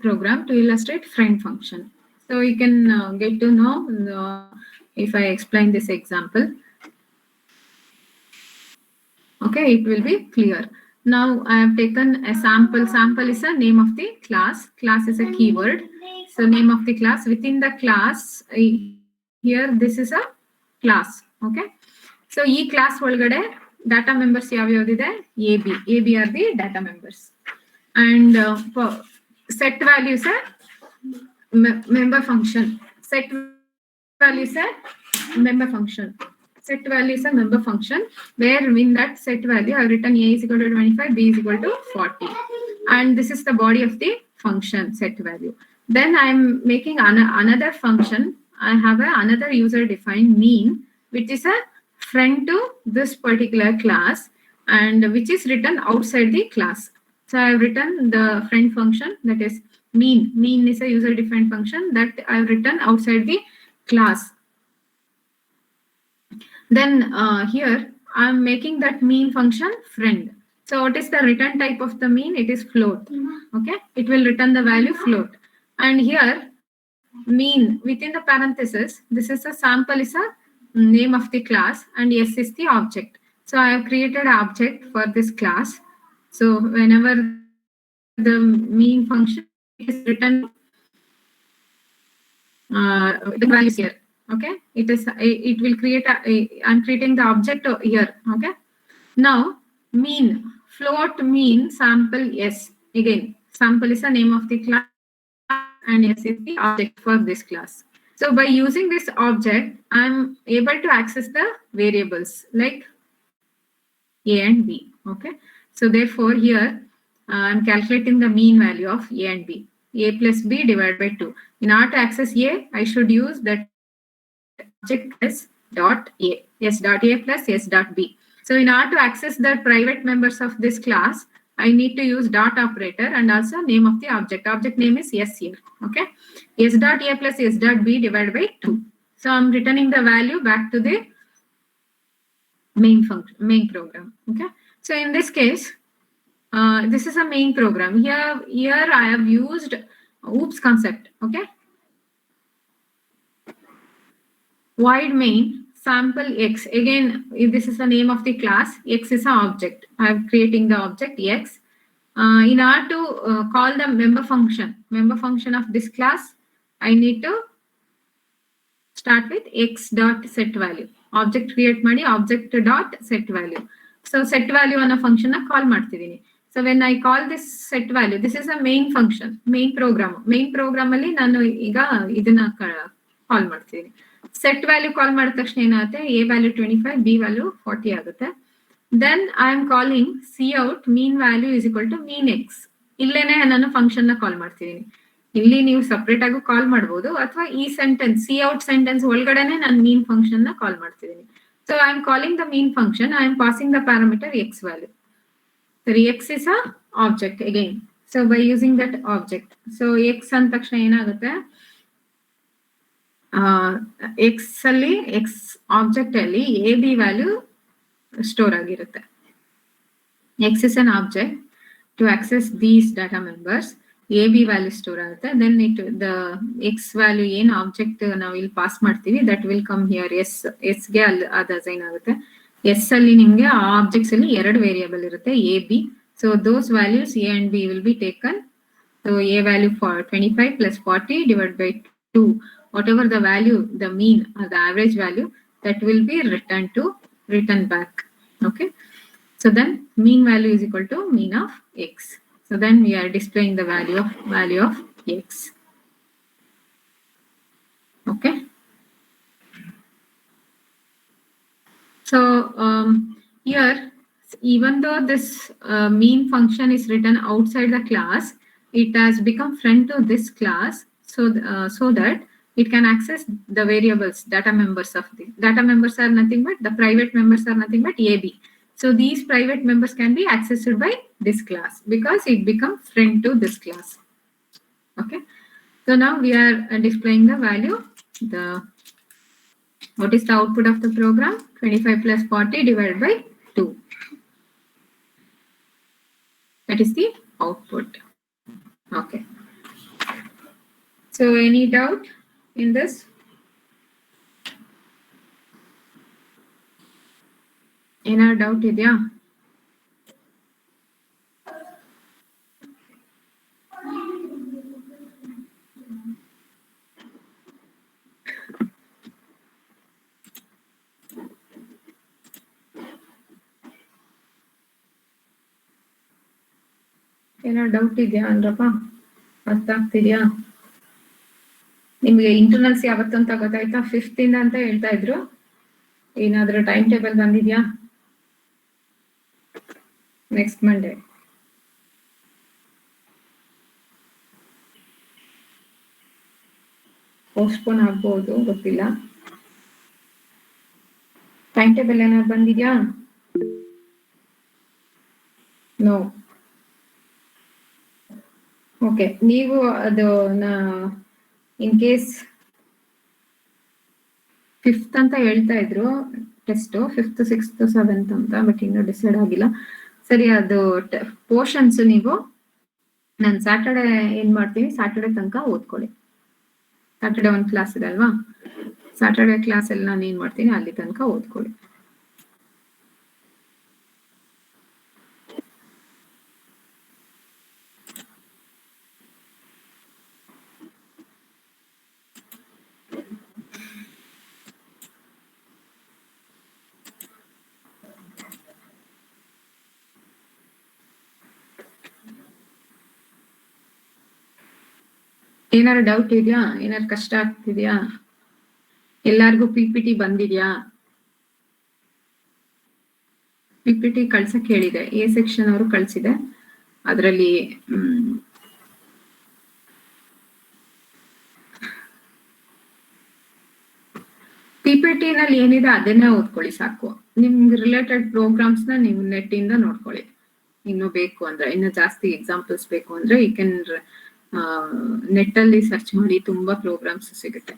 program to illustrate friend function. So you can get to know if I explain this example. Okay, it will be clear. Now I have taken a sample. Sample is a name of the class. Class is a keyword. So name of the class. Within the class, here this is a class. Okay. So e class ಒಳಗಡೆ data members ಯಾವ್ಯಾವ್ದಿದೆ AB are the data members. And set value is a member function. Set value is a member function. Set value is a member function where in that set value I have written A is equal to 25, B is equal to 40. And this is the body of the function set value. Then I am making another function. I have another user defined mean, which is a friend to this particular class and which is written outside the class. So I have written the friend function, that is mean. Mean is a user defined function that I have written outside the class. Then here I am making that mean function friend. So what is the return type of the mean? It is float. Okay, it will return the value float. And here mean within the parenthesis, this is a sample is a name of the class and S is the object. So I have created an object for this class. So whenever the mean function is written, the values here. Okay, it will create I'm creating the object here. Okay, now mean float mean sample S. Again, sample is the name of the class and S is the object for this class. So by using this object, I'm able to access the variables like A and B. Okay, so therefore here I'm calculating the mean value of A and B. A plus B divided by 2. In order to access A, I should use that object S dot A, S dot A plus S dot B. So in order to access the private members of this class, I need to use dot operator and also name of the object. Object name is S here. Okay, S dot A plus S dot B divided by 2. So I'm returning the value back to the main function, main program. Okay, so in this case, this is a main program. Here I have used OOPS concept. Okay, void main sample X. Again, this is the name of the class. X is an object. I am creating the object X. In order to call the member function of this class, I need to start with X dot set value. Object create ಮಾಡಿ object dot set value. So set value ಅನ್ನೋ function call ಮಾಡ್ತಿದ್ದೀನಿ. So when I call this set value, this is a main function, main program. Main program ಅಲ್ಲಿ ನಾನು ಈಗ ಇದನ್ನ call ಮಾಡ್ತಿದ್ದೀನಿ. Set value call ಮಾಡಿದ ತಕ್ಷಣ ಏನಾಗುತ್ತೆ? A value 25, B value 40 ಆಗುತ್ತೆ. Then I am calling cout mean value is equal to mean X. ಇಲ್ಲೇನೆ ನಾನು ಫಂಕ್ಷನ್ ನ ಕಾಲ್ ಮಾಡ್ತಿದ್ದೀನಿ. ಇಲ್ಲಿ ನೀವು ಸಪರೇಟ್ ಆಗಿ ಕಾಲ್ ಮಾಡಬಹುದು ಅಥವಾ ಈ ಸೆಂಟೆನ್ಸ್ cout ಸೆಂಟೆನ್ಸ್ ಒಳಗಡೆನೆ ನಾನು mean ಫಂಕ್ಷನ್ ನ ಕಾಲ್ ಮಾಡ್ತಿದ್ದೀನಿ. So I am calling the mean function. I am passing the parameter X value. So X is a object again. So by using that object, so X ಅಂದ ತಕ್ಷಣ ಏನಾಗುತ್ತೆ? X ಅಲ್ಲಿ X object ಅಲ್ಲಿ AB value store ಆಗಿರುತ್ತೆ. X is an object. To access these data members, AB value store ಆಗುತ್ತೆ. Then the X value ಏನು object ನಾವು ಇಲ್ಲಿ ಪಾಸ್ ಮಾಡ್ತೀವಿ, that will come here. S ಗೆ ಅದು ಅಸೈನ್ ಆಗುತ್ತೆ. S ಅಲ್ಲಿ ನಿಮಗೆ ಆ ಆಬ್ಜೆಕ್ಟ್ಸ್ ಅಲ್ಲಿ ಎರಡು ವೇರಿಯಬಲ್ ಇರುತ್ತೆ A, B. So those values A and B will be taken. So A value for 25 plus 40 divided by 2. Whatever the value, the mean or the average value, that will be returned back. Okay. So then mean value is equal to mean of X. So then we are displaying the value of X. Okay. So here, even though this mean function is written outside the class, it has become friend to this class. So that it can access the variables, data members of the data members are nothing but the private members are nothing but AB. So these private members can be accessed by this class because it becomes friend to this class. Okay. So now we are displaying the value. What is the output of the program? 25 plus 40 divided by 2. That is the output. Okay. So any doubt in this? ಏನಾದ್ರು doubt ಇದೆಯಾ? ಏನೋ doubt ಇದೆಯಾ ಅಂದ್ರಪ್ಪ? ಅರ್ಥ ಆಗ್ತಿದ್ಯಾ? ನಿಮ್ಗೆ internals ಯಾವತ್ತು ಅಂತ ಗೊತ್ತಾಯ್ತಾ? 5th ಇಂದ ಅಂತ ಹೇಳ್ತಾ ಇದ್ರು. ಏನಾದ್ರೂ ಟೈಮ್ ಟೇಬಲ್ ಬಂದಿದ್ಯಾ? Next Monday. ಪೋಸ್ಟ್ಪೋನ್ ಆಗ್ಬಹುದು, ಗೊತ್ತಿಲ್ಲ. ಟೈಮ್ ಟೇಬಲ್ ಏನಾದ್ರು ಬಂದಿದ್ಯಾ? ನೋ. ಓಕೆ, ನೀವು ಅದು ಇನ್ ಕೇಸ್ 5th ಅಂತ ಹೇಳ್ತಾ ಇದ್ರು ಟೆಸ್ಟ್, 5th 6th 7th ಅಂತ, ಬಟ್ ಇನ್ನೂ ಡಿಸೈಡ್ ಆಗಿಲ್ಲ. ಸರಿ, ಅದು ಪೋರ್ಷನ್ಸ್ ನೀವು ನಾನು ಸ್ಯಾಟರ್ಡೆ ಏನ್ ಮಾಡ್ತೀನಿ, ಸ್ಯಾಟರ್ಡೆ ತನಕ ಓದ್ಕೊಳ್ಳಿ. ಸ್ಯಾಟರ್ಡೆ ಒಂದು ಕ್ಲಾಸ್ ಇದೆ ಅಲ್ವಾ, ಸ್ಯಾಟರ್ಡೆ ಕ್ಲಾಸ್ ಅಲ್ಲಿ ನಾನು ಏನ್ ಮಾಡ್ತೀನಿ ಅಲ್ಲಿ ತನಕ ಓದ್ಕೊಳ್ಳಿ. ಏನಾದ್ರು ಡೌಟ್ ಇದೆಯಾ? ಏನಾದ್ರು ಕಷ್ಟ ಆಗ್ತಿದ್ಯಾ? ಎಲ್ಲಾರ್ಗು PPT ಬಂದಿದ್ಯಾ? PPT ಕಳ್ಸಕ್ ಹೇಳಿದೆ, ಎ ಸೆಕ್ಷನ್ ಅವರು ಕಳ್ಸಿದೆ. ಅದರಲ್ಲಿ PPT ನಲ್ಲಿ ಏನಿದೆ ಅದನ್ನೇ ಓದ್ಕೊಳ್ಳಿ ಸಾಕು. ನಿಮ್ಗೆ ರಿಲೇಟೆಡ್ ಪ್ರೋಗ್ರಾಮ್ಸ್ ನ ನೀವು ನೆಟ್ ಇಂದ ನೋಡ್ಕೊಳ್ಳಿ. ಇನ್ನು ಬೇಕು ಅಂದ್ರೆ, ಇನ್ನು ಜಾಸ್ತಿ ಎಕ್ಸಾಂಪಲ್ಸ್ ಬೇಕು ಅಂದ್ರೆ ಯು ಕ್ಯಾನ್ ನೆಟ್ ಅಲ್ಲಿ ಸರ್ಚ್ ಮಾಡಿ, ತುಂಬಾ ಪ್ರೋಗ್ರಾಮ್ಸ್ ಸಿಗುತ್ತೆ.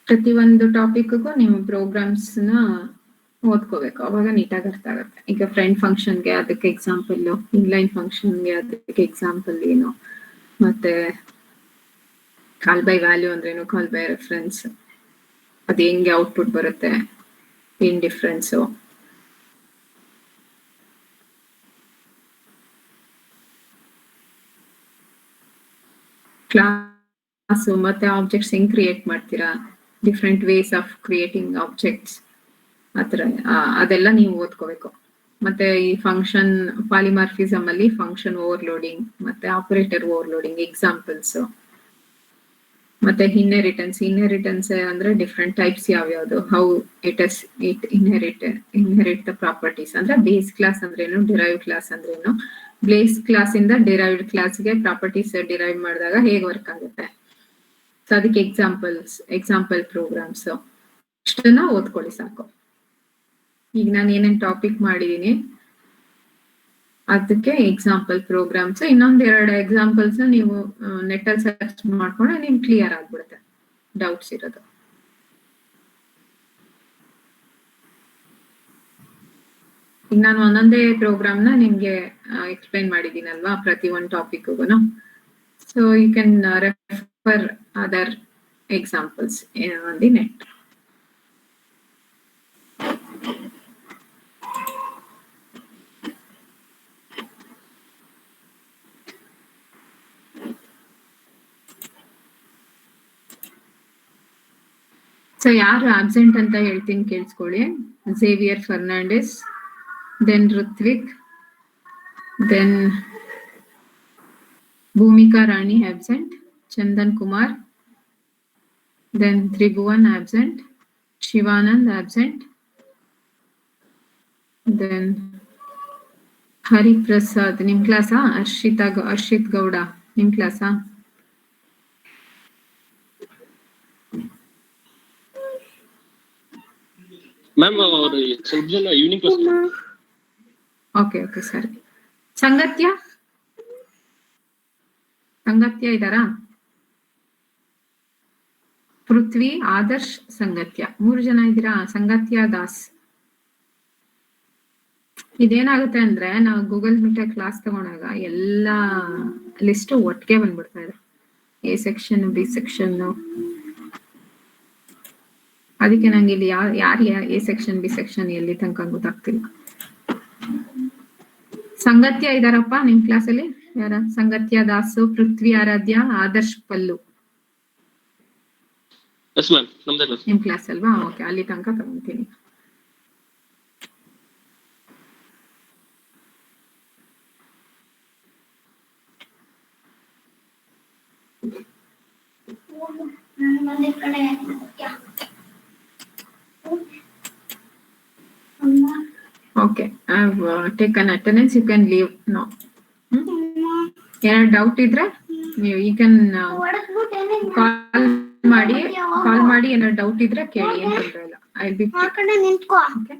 ಪ್ರತಿಯೊಂದು ಟಾಪಿಕ್ಗೂ ನೀವು ಪ್ರೋಗ್ರಾಮ್ಸ್ ನ ಓದ್ಕೋಬೇಕು, ಅವಾಗ ನೀಟಾಗಿ ಅರ್ಥ ಆಗುತ್ತೆ. ಈಗ ಫ್ರೆಂಡ್ ಫಂಕ್ಷನ್ಗೆ ಅದಕ್ಕೆ ಎಕ್ಸಾಂಪಲ್, ಇನ್ಲೈನ್ ಫಂಕ್ಷನ್ಗೆ ಅದಕ್ಕೆ ಎಕ್ಸಾಂಪಲ್ ಏನು, ಮತ್ತೆ ಕಾಲ್ ಬೈ ವ್ಯಾಲ್ಯೂ ಅಂದ್ರೇನು, ಕಾಲ್ ಬೈ ರೆಫರೆನ್ಸ್ ಅದು ಹೆಂಗೆ ಔಟ್ಪುಟ್ ಬರುತ್ತೆ, ಏನ್ ಡಿಫ್ರೆನ್ಸು, ಕ್ಲಾಸ್ ಮತ್ತೆ ಆಬ್ಜೆಕ್ಟ್ಸ್ ಹೆಂಗ್ ಕ್ರಿಯೇಟ್ ಮಾಡ್ತೀರಾ, different ways of creating objects, ಆತರ ಅದೆಲ್ಲ ನೀವು ಓದ್ಕೋಬೇಕು. ಮತ್ತೆ ಈ ಫಂಕ್ಷನ್ ಪಾಲಿಮಾರ್ಫಿಸಮ್ ಅಲ್ಲಿ ಫಂಕ್ಷನ್ ಓವರ್ಲೋಡಿಂಗ್ ಮತ್ತೆ ಆಪರೇಟರ್ ಓವರ್ಲೋಡಿಂಗ್ ಎಕ್ಸಾಂಪಲ್ಸ್, ಮತ್ತೆ ಇನ್ಹೆರಿಟೆನ್ಸ್ ಅಂದ್ರೆ ಡಿಫ್ರೆಂಟ್ ಟೈಪ್ಸ್ ಯಾವ್ಯಾವ್ದು, how it inherit the properties, ಅಂದ್ರೆ ಬೇಸ್ ಕ್ಲಾಸ್ ಅಂದ್ರೇನು, ಡಿರೈವ್ ಕ್ಲಾಸ್ ಅಂದ್ರೇನು, ಬೇಸ್ ಕ್ಲಾಸ್ ಇಂದ ಡಿರೈವ್ಡ್ ಕ್ಲಾಸ್ಗೆ ಪ್ರಾಪರ್ಟೀಸ್ ಡಿರೈವ್ ಮಾಡಿದಾಗ ಹೇಗೆ ವರ್ಕ್ ಆಗುತ್ತೆ, ಸೊ ಅದಕ್ಕೆ ಎಕ್ಸಾಂಪಲ್ ಪ್ರೋಗ್ರಾಮ್ಸ್ ಇಷ್ಟನ್ನ ಓದ್ಕೊಳ್ಳಿ ಸಾಕು. ಈಗ ನಾನು ಏನೇನ್ ಟಾಪಿಕ್ ಮಾಡಿದೀನಿ ಅದಕ್ಕೆ ಎಕ್ಸಾಂಪಲ್ ಪ್ರೋಗ್ರಾಮ್ಸ್, ಇನ್ನೊಂದೆರಡು ಎಕ್ಸಾಂಪಲ್ಸ್ ನೀವು ನೆಟ್ ಅಲ್ಲಿ ಸರ್ಚ್ ಮಾಡ್ಕೊಂಡ್ರೆ ನಿಮ್ಗೆ ಕ್ಲಿಯರ್ ಆಗ್ಬಿಡುತ್ತೆ ಡೌಟ್ಸ್ ಇರೋದು. ಈಗ ನಾನು ಒಂದೊಂದೇ ಪ್ರೋಗ್ರಾಮ್ ನ ನಿಮ್ಗೆ ಎಕ್ಸ್ಪ್ಲೈನ್ ಮಾಡಿದೀನಲ್ವಾ ಪ್ರತಿ ಒಂದು ಟಾಪಿಕ್ಗೂ. So you can refer other examples on the net. So ಯಾರು ಆಬ್ಸೆಂಟ್ ಅಂತ ಹೇಳ್ತೀನಿ ಕೇಳಿಸ್ಕೊಳ್ಳಿ. Xavier Fernandes, then Ritvik, then Bhoomika Rani absent, Chandan Kumar, then Tribhuvan absent, Shivanand absent, then Hariprasad. ನಿಮ್ ಕ್ಲಾಸಾ? ಹರ್ಷಿತ್ ಗೌಡ ನಿಮ್ ಕ್ಲಾಸಾ? ಮ್ಯಾಮ್ ಅವರು ಸ್ವಲ್ಪ ಜನ ಈವ್ನಿಂಗ್ ಕ್ಲಾಸ್. ಓಕೆ ಸರಿ. ಸಂಗತ್ಯ ಇದ್ದಾರಾ? ಪೃಥ್ವಿ, ಆದರ್ಶ್, ಸಂಗತ್ಯ 3 ಜನ ಇದ್ದೀರಾ? ಸಂಗತ್ಯ ದಾಸ್ ಇದೇನಾಗುತ್ತೆ ಅಂದ್ರೆ ನಾವು ಗೂಗಲ್ ಮೀಟ್ ಕ್ಲಾಸ್ ತಗೊಂಡಾಗ ಎಲ್ಲಾ ಲಿಸ್ಟ್ ಒಟ್ಟಿಗೆ ಬಂದ್ಬಿಡ್ತಾ ಇದೆ, ಎ ಸೆಕ್ಷನ್ ಬಿ ಸೆಕ್ಷನ್. ಅದಕ್ಕೆ ನಂಗೆ ಇಲ್ಲಿ ಯಾರು ಎ ಸೆಕ್ಷನ್ ಬಿ ಸೆಕ್ಷನ್ ಎಲ್ಲಿ ತನಕ ಗೊತ್ತಾಗ್ತಿಲ್ಲ. ಸಂಗತ್ಯ ಇದಾರಪ್ಪ ನಿಮ್ ಕ್ಲಾಸಲ್ಲಿ? ಯಾರ? ಸಂಗತ್ಯ ದಾಸು, ಪೃಥ್ವಿ ಆರಾಧ್ಯ, ಆದರ್ಶ್ ಪಲ್ಲು. ಎಸ್ ಮ್ಯಾಮ್, ನಮ್ದೇ ಕ್ಲಾಸ್. ನಿಮ್ ಕ್ಲಾಸ್ ಅಲ್ವಾ? ಓಕೆ, ಅಲ್ಲಿ ತನಕ ತಗೊಂತೀನಿ. Okay, I've taken attendance. You can leave now. ಏನಾದ್ರು ಡೌಟ್ ಇದ್ರೆ ನೀವು ಯು ಕ್ಯಾನ್ ಕಾಲ್ ಮಾಡಿ ಏನಾದ್ರು ಡೌಟ್ ಇದ್ರೆ ಕೇಳಿ, ಏನ್ ತೊಂದ್ರೆ ಇಲ್ಲ. I will be. ಓಕೆ.